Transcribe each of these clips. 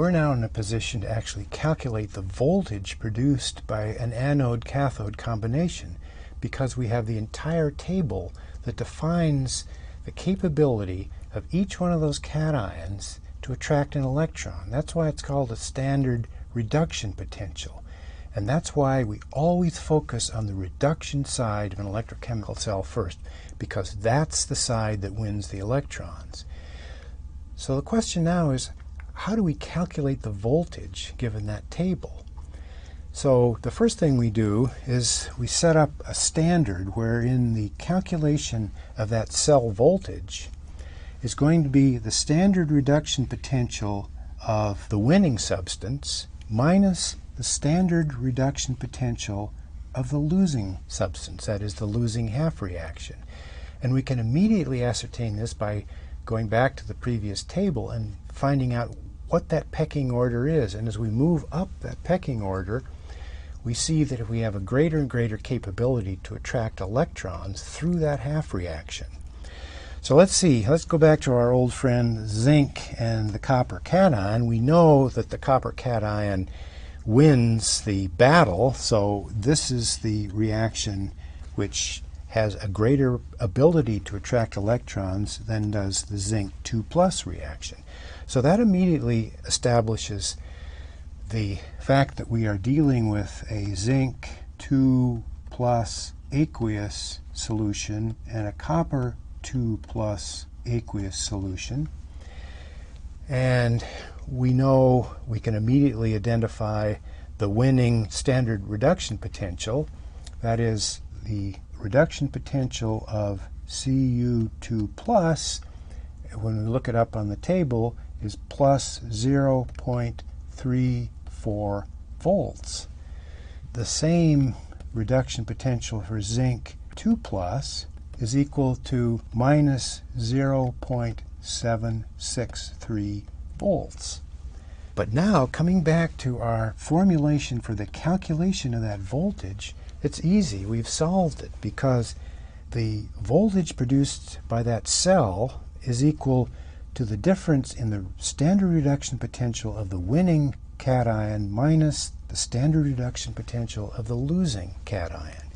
we're now in a position to actually calculate the voltage produced by an anode-cathode combination, because we have the entire table that defines the capability of each one of those cations to attract an electron. That's why it's called a standard reduction potential. And that's why we always focus on the reduction side of an electrochemical cell first, because that's the side that wins the electrons. So the question now is, how do we calculate the voltage given that table? So the first thing we do is we set up a standard wherein the calculation of that cell voltage is going to be the standard reduction potential of the winning substance minus the standard reduction potential of the losing substance, that is the losing half reaction. And we can immediately ascertain this by going back to the previous table and finding out what that pecking order is. And as we move up that pecking order, we see that if we have a greater and greater capability to attract electrons through that half reaction. So let's see, let's go back to our old friend zinc and the copper cation. We know that the copper cation wins the battle, so this is the reaction which has a greater ability to attract electrons than does the zinc 2+ reaction. So that immediately establishes the fact that we are dealing with a zinc 2+ aqueous solution and a copper 2+ aqueous solution. And we know we can immediately identify the winning standard reduction potential. That is the reduction potential of Cu2+, when we look it up on the table, is plus 0.34 volts. The same reduction potential for zinc 2+ is equal to minus 0.763 volts. But now, coming back to our formulation for the calculation of that voltage, it's easy. We've solved it, because the voltage produced by that cell is equal to the difference in the standard reduction potential of the winning cation minus the standard reduction potential of the losing cation.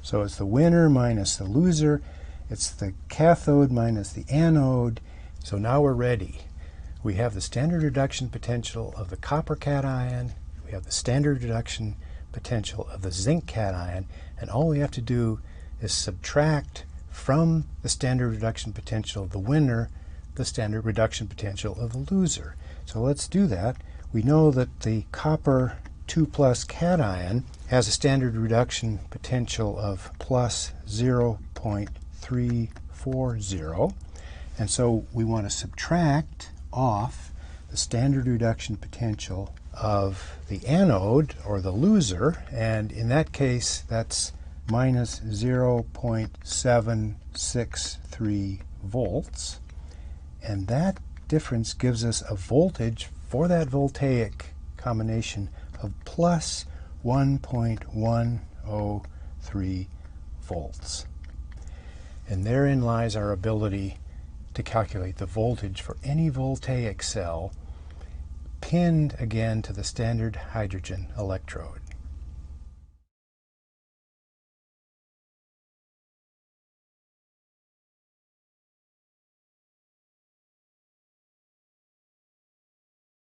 So it's the winner minus the loser. It's the cathode minus the anode. So now we're ready. We have the standard reduction potential of the copper cation. We have the standard reduction potential of the zinc cation. And all we have to do is subtract from the standard reduction potential of the winner the standard reduction potential of the loser. So let's do that. We know that the copper 2+ cation has a standard reduction potential of plus 0.340, and so we want to subtract off the standard reduction potential of the anode, or the loser, and in that case that's minus 0.763 volts, and that difference gives us a voltage for that voltaic combination of plus 1.103 volts. And therein lies our ability to calculate the voltage for any voltaic cell pinned again to the standard hydrogen electrode.